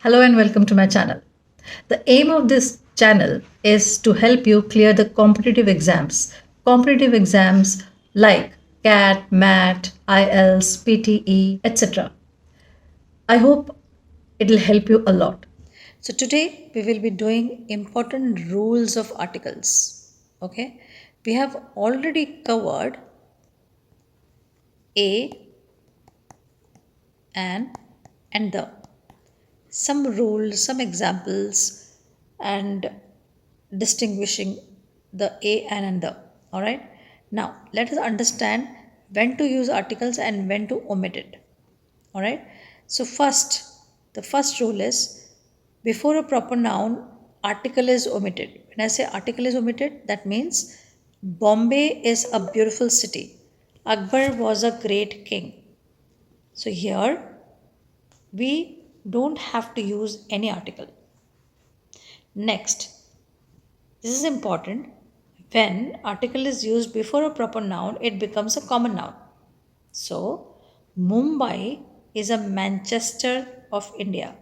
Hello and welcome to my channel. The aim of this channel is to help you clear the competitive exams. Competitive exams like CAT, MAT, IELTS, PTE, etc. I hope it'll help you a lot. So today we will be doing important rules of articles. Okay? We have already covered a and the. Some rules, some examples, and distinguishing the a and the. All right. Now let us understand when to use articles and when to omit it. All right. So the first rule is before a proper noun, article is omitted. When I say article is omitted, that means Bombay is a beautiful city. Akbar was a great king. So here we don't have to use any article. Next, this is important. When article is used before a proper noun, it becomes a common noun. So, Mumbai is a Manchester of India.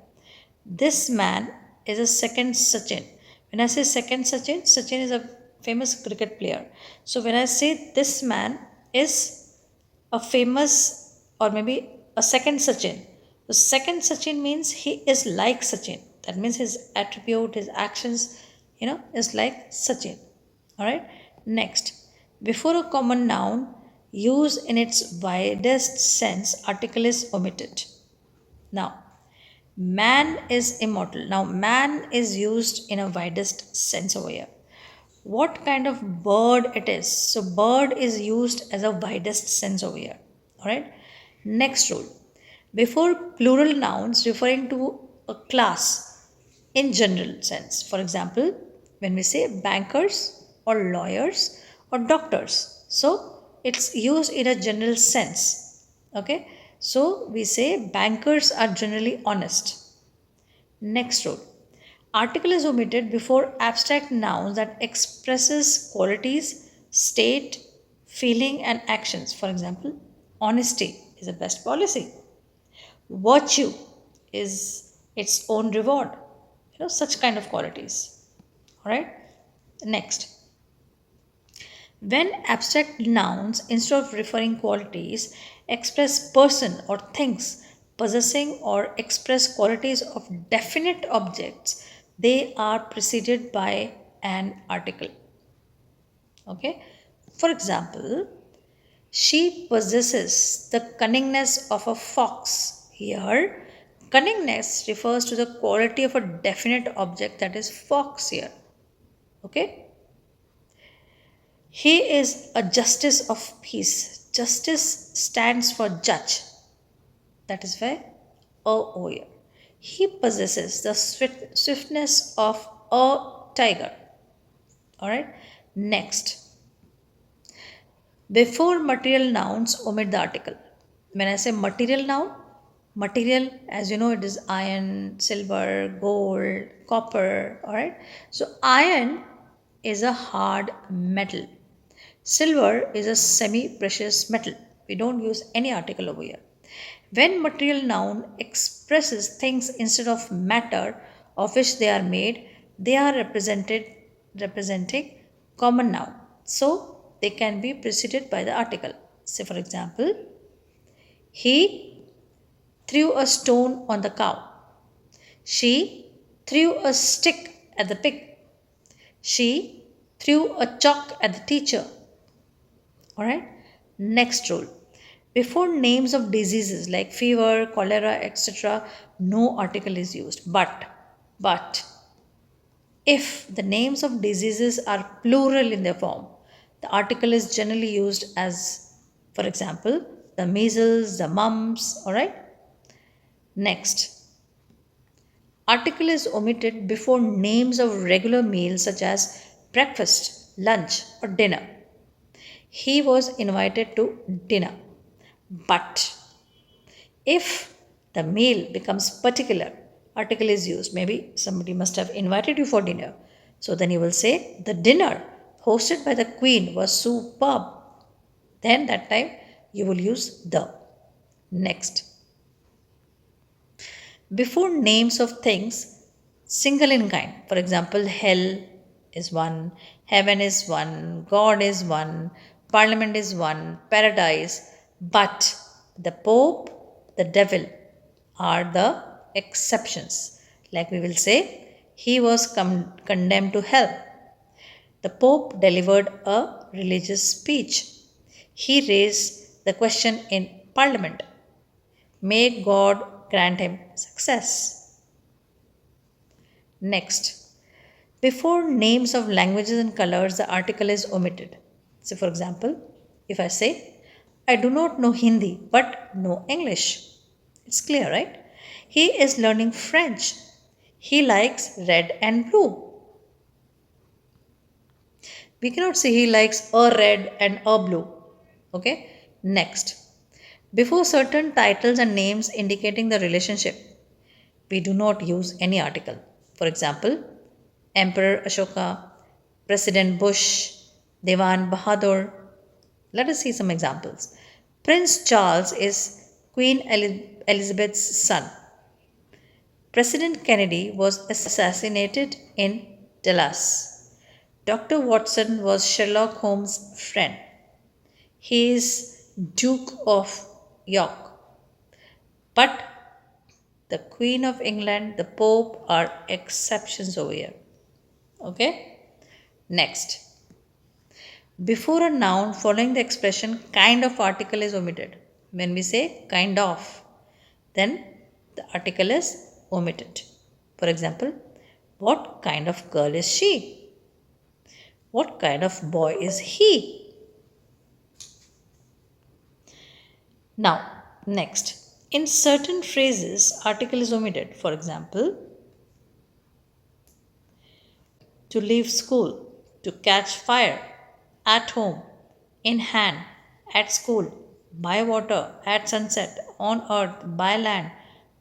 This man is a second Sachin. When I say second Sachin, Sachin is a famous cricket player. So, when I say this man is a famous or maybe a second Sachin, the second Sachin means he is like Sachin. That means his attribute, his actions, is like Sachin. All right. Next, before a common noun, use in its widest sense, article is omitted. Now, man is immortal. Now, man is used in a widest sense over here. What kind of bird it is? So, bird is used as a widest sense over here. All right. Next rule. Before plural nouns referring to a class in general sense. For example, when we say bankers or lawyers or doctors. So, it's used in a general sense. Okay. So, we say bankers are generally honest. Next rule. Article is omitted before abstract nouns that expresses qualities, state, feeling and actions. For example, honesty is the best policy. Virtue is its own reward. Such kind of qualities. All right. Next. When abstract nouns, instead of referring qualities, express person or things possessing or express qualities of definite objects, they are preceded by an article. Okay. For example, she possesses the cunningness of a fox. Here, cunningness refers to the quality of a definite object, that is fox here. Okay. He is a justice of peace. Justice stands for judge. That is why O here. He possesses the swiftness of a tiger. Alright. Next. Before material nouns, omit the article. When I say material noun, material, as you know, it is iron, silver, gold, copper. Alright. So iron is a hard metal. Silver is a semi precious metal. We don't use any article over here. When material noun expresses things instead of matter of which they are made, they are representing common noun. So they can be preceded by the article. Say for example, he threw a stone on the cow. She threw a stick at the pig. She threw a chalk at the teacher. Alright. Next rule. Before names of diseases like fever, cholera, etc., no article is used. But if the names of diseases are plural in their form, the article is generally used as, for example, the measles, the mumps. Alright. Next. Article is omitted before names of regular meals such as breakfast, lunch, or dinner. He was invited to dinner. But if the meal becomes particular, article is used. Maybe somebody must have invited you for dinner. So then you will say, the dinner hosted by the queen was superb. Then that time you will use the. Next. Before names of things, single in kind. For example, hell is one, heaven is one, God is one, parliament is one, paradise. But the Pope, the devil are the exceptions. Like we will say, he was condemned to hell. The Pope delivered a religious speech. He raised the question in Parliament. May God grant him success. Next, before names of languages and colors, the article is omitted. So, for example, if I say, I do not know Hindi but know English, it's clear, right? He is learning French. He likes red and blue. We cannot say he likes a red and a blue. Okay? Next, before certain titles and names indicating the relationship, we do not use any article. For example, Emperor Ashoka, President Bush, Dewan Bahadur. Let us see some examples. Prince Charles is Queen Elizabeth's son. President Kennedy was assassinated in Dallas. Dr. Watson was Sherlock Holmes' friend. He is Duke of York. But the Queen of England, the Pope are exceptions over here. Okay? Next. Before a noun following the expression kind of article is omitted. When we say kind of, then the article is omitted. For example, what kind of girl is she? What kind of boy is he? Now, next. In certain phrases, article is omitted. For example, to leave school, to catch fire, at home, in hand, at school, by water, at sunset, on earth, by land,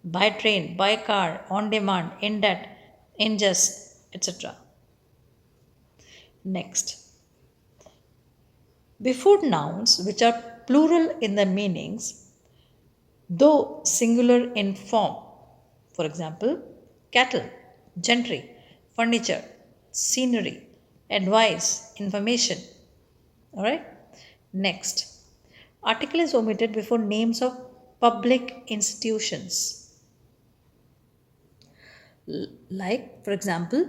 by train, by car, on demand, in debt, in just, etc. Next. Before nouns which are plural in their meanings, though singular in form, for example, cattle, gentry, furniture, scenery, advice, information. Alright? Next. Article is omitted before names of public institutions. Like, for example,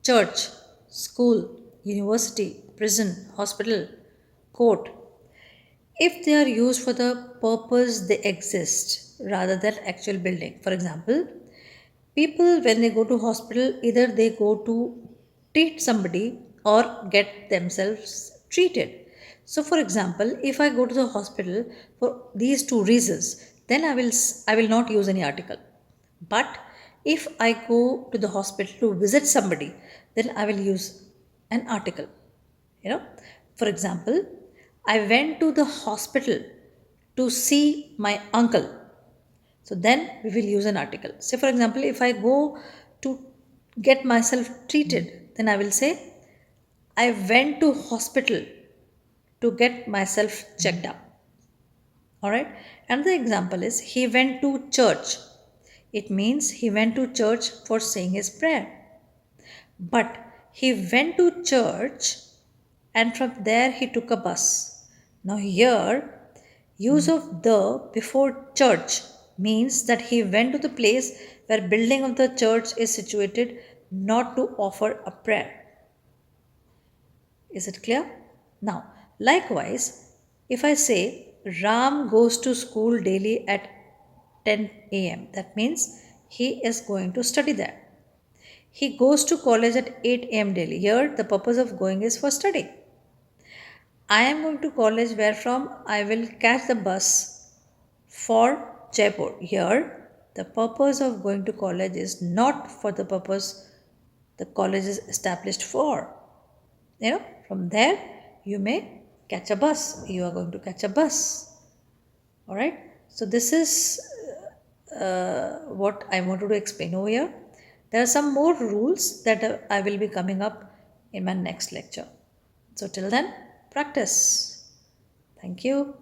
church, school, university, prison, hospital, court. If they are used for the purpose they exist rather than actual building. For example, people when they go to hospital either they go to treat somebody or get themselves treated. So for example, if I go to the hospital for these two reasons, then I will not use any article. But if I go to the hospital to visit somebody, then I will use an article. You know, for example, I went to the hospital to see my uncle. So then we will use an article. Say, for example, if I go to get myself treated, then I will say, I went to hospital to get myself checked up. Alright. Another example is he went to church. It means he went to church for saying his prayer. But he went to church and from there he took a bus. Now, here, use of the before church means that he went to the place where building of the church is situated, not to offer a prayer. Is it clear? Now, likewise, if I say Ram goes to school daily at 10 a.m., that means he is going to study there. He goes to college at 8 a.m. daily. Here, the purpose of going is for study. I am going to college where from I will catch the bus for Jaipur. Here, the purpose of going to college is not for the purpose the college is established for. You know, from there you may catch a bus. You are going to catch a bus. All right. So this is what I wanted to explain over here. There are some more rules that I will be coming up in my next lecture. So till then, practice. Thank you.